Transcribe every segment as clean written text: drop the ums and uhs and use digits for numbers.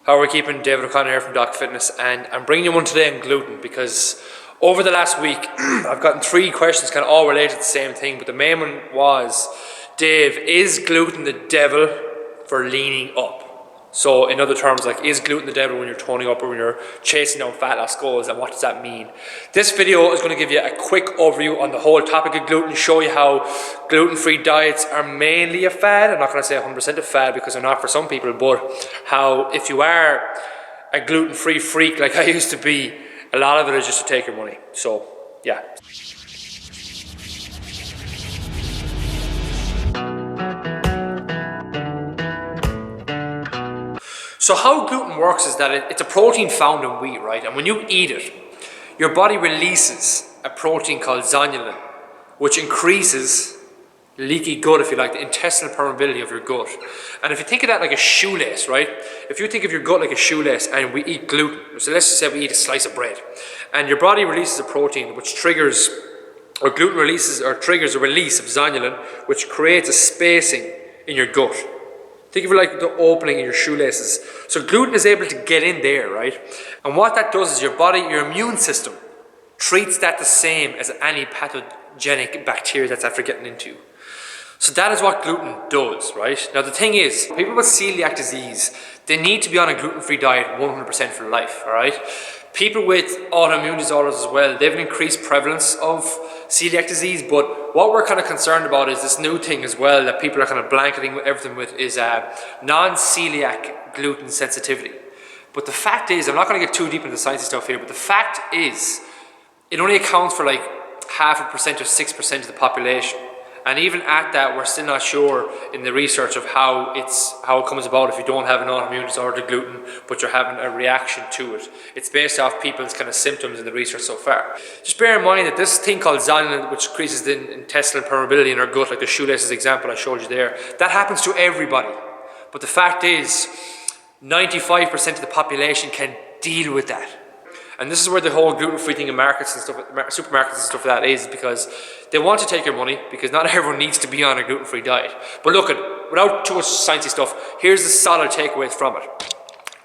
How are we keeping? David O'Connor here from Doc Fitness, and I'm bringing you one today on gluten because over the last week I've gotten 3 questions kind of all related to the same thing, but the main one was, Dave, is gluten the devil for leaning up? So in other terms, like, is gluten the devil when you're toning up or when you're chasing down fat loss goals, and what does that mean? This video is going to give you a quick overview on the whole topic of gluten, show you how gluten-free diets are mainly a fad. I'm not going to say 100% a fad because they're not for some people, but how if you are a gluten-free freak like I used to be, a lot of it is just to take your money. So yeah. So how gluten works is that it's a protein found in wheat, right? And when you eat it, your body releases a protein called zonulin, which increases leaky gut, if you like, the intestinal permeability of your gut. And if you think of that like a shoelace, right? If you think of your gut like a shoelace and we eat gluten, so let's just say we eat a slice of bread, and your body releases a protein which triggers, or gluten releases or triggers a release of zonulin, which creates a spacing in your gut. Think of it like the opening in your shoelaces. So gluten is able to get in there, right? And what that does is your body, your immune system, treats that the same as any pathogenic bacteria that's after getting into. So that is what gluten does, right? Now the thing is, people with celiac disease, they need to be on a gluten-free diet 100% for life, all right? People with autoimmune disorders as well, they have an increased prevalence of celiac disease, but what we're kind of concerned about is this new thing as well that people are kind of blanketing everything with is non-celiac gluten sensitivity. But the fact is, I'm not going to get too deep into the sciencey stuff here, but the fact is, it only accounts for like 0.5% or 6% of the population. And even at that, we're still not sure in the research of how it comes about if you don't have an autoimmune disorder to gluten, but you're having a reaction to it. It's based off people's kind of symptoms in the research so far. Just bear in mind that this thing called zonulin, which increases the intestinal permeability in our gut, like the shoelaces example I showed you there, that happens to everybody. But the fact is, 95% of the population can deal with that. And this is where the whole gluten-free thing in markets and stuff, supermarkets and stuff like that is, because they want to take your money, because not everyone needs to be on a gluten-free diet. But look, without too much sciencey stuff, here's the solid takeaways from it.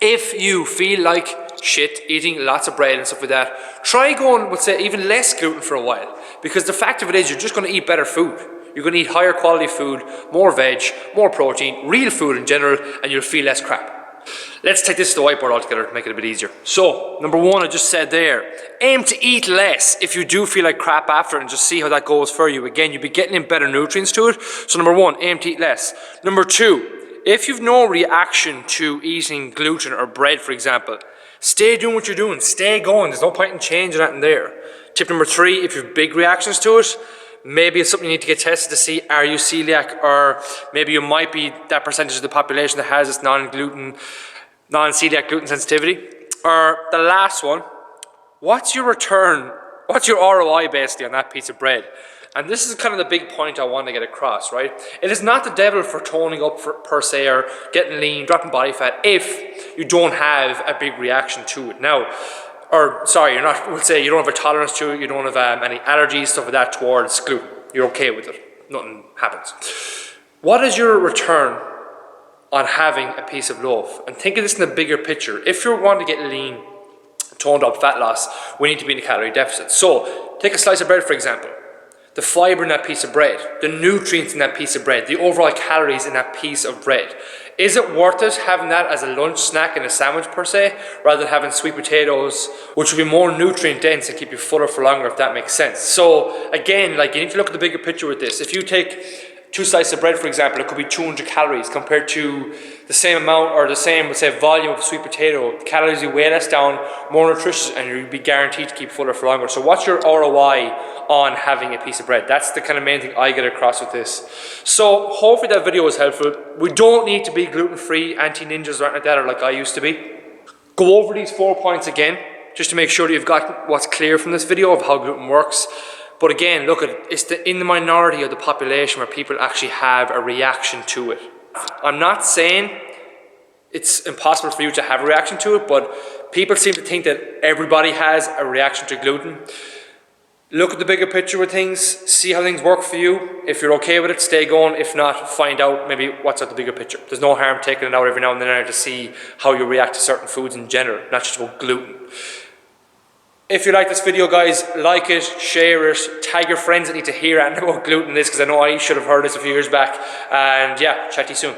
If you feel like shit eating lots of bread and stuff like that, try going with, say, even less gluten for a while. Because the fact of it is, you're just going to eat better food. You're going to eat higher quality food, more veg, more protein, real food in general, and you'll feel less crap. Let's take this to the whiteboard altogether to make it a bit easier. So, number 1, I just said there, aim to eat less if you do feel like crap after it, and just see how that goes for you. Again, you'll be getting in better nutrients to it. So number 1, aim to eat less. Number 2, if you've no reaction to eating gluten or bread, for example, stay doing what you're doing. Stay going. There's no point in changing that in there. Tip number 3, if you have big reactions to it, maybe it's something you need to get tested to see, are you celiac, or maybe you might be that percentage of the population that has this non-celiac gluten sensitivity. Or the last one, what's your return, what's your ROI basically on that piece of bread? And this is kind of the big point I want to get across, right? It is not the devil for toning up per se, or getting lean, dropping body fat, if you don't have a big reaction to it. Now, or sorry, you're not, we'll say you don't have a tolerance to it, you don't have any allergies, stuff like that towards gluten. You're okay with it. Nothing happens. What is your return on having a piece of loaf? And think of this in the bigger picture. If you want to get lean, toned up, fat loss, we need to be in a calorie deficit. So take a slice of bread, for example. The fiber in that piece of bread, the nutrients in that piece of bread, the overall calories in that piece of bread. Is it worth it having that as a lunch snack in a sandwich per se, rather than having sweet potatoes, which will be more nutrient dense and keep you fuller for longer, if that makes sense? So again, like, you need to look at the bigger picture with this. If you take 2 slices of bread, for example, it could be 200 calories compared to the same amount, or the same, let's say, volume of a sweet potato. The calories you weigh less down, more nutritious, and you'll be guaranteed to keep fuller for longer. So what's your ROI on having a piece of bread? That's the kind of main thing I get across with this. So hopefully that video was helpful. We don't need to be gluten-free, anti-ninjas or anything like that, or like I used to be. Go over these 4 points again, just to make sure that you've got what's clear from this video of how gluten works. But again, look, it's in the minority of the population where people actually have a reaction to it. I'm not saying it's impossible for you to have a reaction to it, but people seem to think that everybody has a reaction to gluten. Look at the bigger picture with things, see how things work for you. If you're okay with it, stay going. If not, find out maybe what's at the bigger picture. There's no harm taking it out every now and then to see how you react to certain foods in general, not just about gluten. If you like this video, guys, like it, share it, tag your friends that need to hear about gluten this, because I know I should have heard this a few years back. And yeah, chat to you soon.